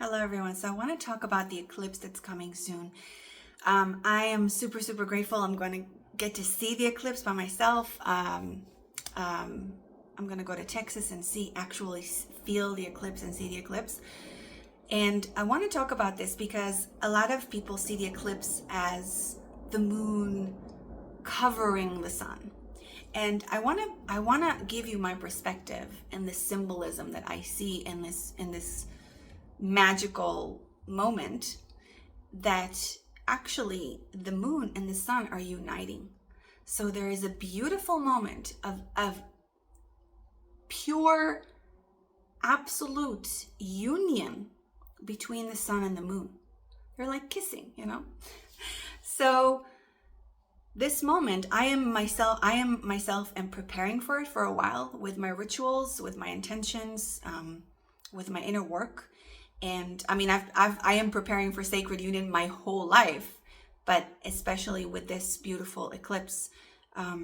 Hello, everyone. So I want to talk about the eclipse that's coming soon. I am super, super grateful. I'm going to get to see the eclipse by myself. I'm going to go to Texas and actually feel the eclipse and see the eclipse. And I want to talk about this because a lot of people see the eclipse as the moon covering the sun. And I want to give you my perspective and the symbolism that I see in this magical moment, that actually the moon and the sun are uniting. So there is a beautiful moment of pure, absolute union between the sun and the moon. They're like kissing, So this moment, I am myself and preparing for it for a while with my rituals, with my intentions, with my inner work. And I mean, I am preparing for sacred union my whole life, but especially with this beautiful eclipse, I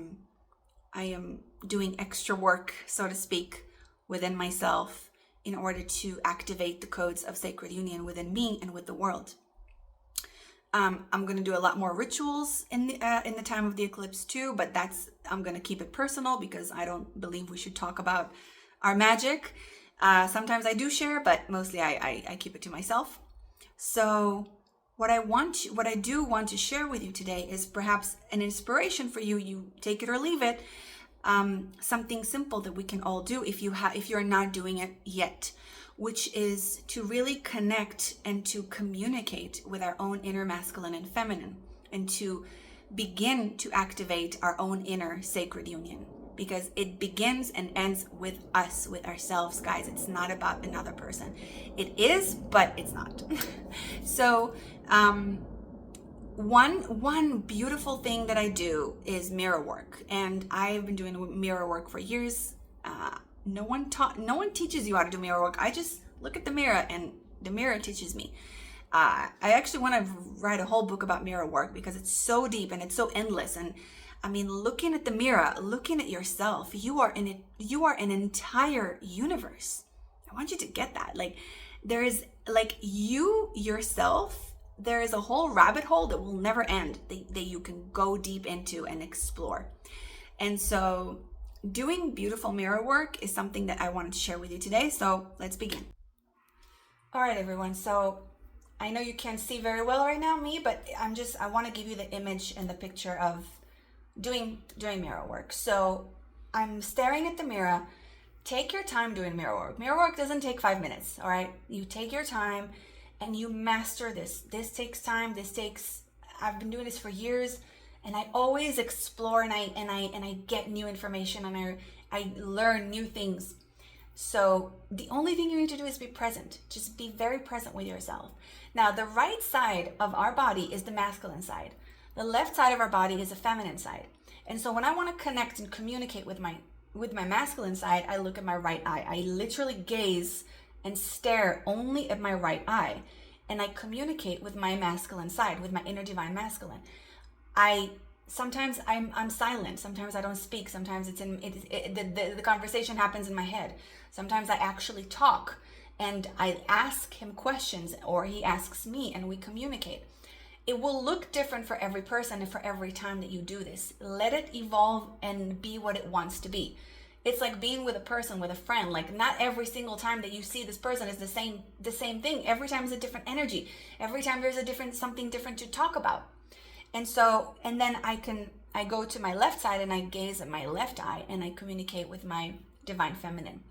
am doing extra work, so to speak, within myself in order to activate the codes of sacred union within me and with the world. I'm going to do a lot more rituals in the time of the eclipse too, but I'm going to keep it personal because I don't believe we should talk about our magic. Sometimes I do share, but mostly I keep it to myself. So what I do want to share with you today is perhaps an inspiration for you. You take it or leave it. Something simple that we can all do if you're not doing it yet, which is to really connect and to communicate with our own inner masculine and feminine, and to begin to activate our own inner sacred union. Because it begins and ends with us, with ourselves, guys. It's not about another person. It is, but it's not. So one beautiful thing that I do is mirror work. And I've been doing mirror work for years. No one teaches you how to do mirror work. I just look at the mirror and the mirror teaches me. I actually want to write a whole book about mirror work because it's so deep and it's so endless. And I mean, looking at the mirror, looking at yourself, you are an entire universe. I want you to get that. Like, there is, like, you yourself, there is a whole rabbit hole that will never end, that you can go deep into and explore. And so doing beautiful mirror work is something that I wanted to share with you today. So let's begin. All right, everyone. So I know you can't see very well right now, but I want to give you the image and the picture of doing mirror work. So I'm staring at the mirror. Take your time doing mirror work. Mirror work doesn't take 5 minutes, all right? You take your time and you master this. This takes time. I've been doing this for years, and I always explore and I get new information and I learn new things. So the only thing you need to do is be present. Just be very present with yourself. Now, the right side of our body is the masculine side. The left side of our body is the feminine side. And so when I want to connect and communicate with my masculine side, I look at my right eye. I literally gaze and stare only at my right eye. And I communicate with my masculine side, with my inner divine masculine. Sometimes I'm silent. Sometimes I don't speak. Sometimes the conversation happens in my head. Sometimes I actually talk and I ask him questions, or he asks me, and we communicate. It will look different for every person and for every time that you do this. Let it evolve and be what it wants to be. It's like being with a person, with a friend. Like, not every single time that you see this person is the same thing. Every time is a different energy. Every time there's something different to talk about. And then I go to my left side and I gaze at my left eye and I communicate with my divine feminine.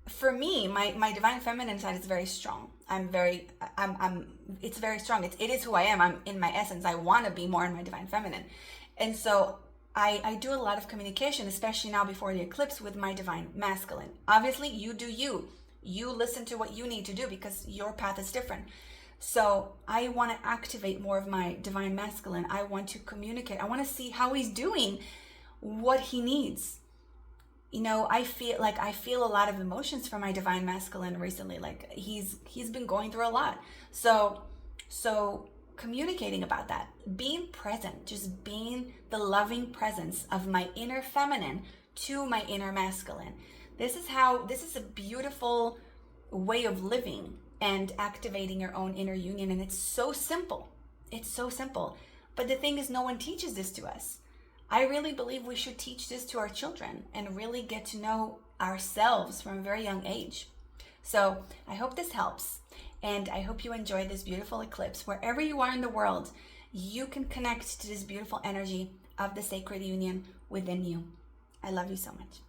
For me, my divine feminine side is very strong. It's very strong. It is who I am. I'm in my essence. I want to be more in my divine feminine. And so I do a lot of communication, especially now before the eclipse, with my divine masculine. Obviously, you do you. You listen to what you need to do because your path is different. So I want to activate more of my divine masculine. I want to communicate. I want to see how he's doing, what he needs. I feel a lot of emotions from my divine masculine recently. Like, he's been going through a lot. So communicating about that, being present, just being the loving presence of my inner feminine to my inner masculine. This is a beautiful way of living and activating your own inner union. And it's so simple. It's so simple. But the thing is, no one teaches this to us. I really believe we should teach this to our children and really get to know ourselves from a very young age. So I hope this helps. And I hope you enjoy this beautiful eclipse. Wherever you are in the world, you can connect to this beautiful energy of the sacred union within you. I love you so much.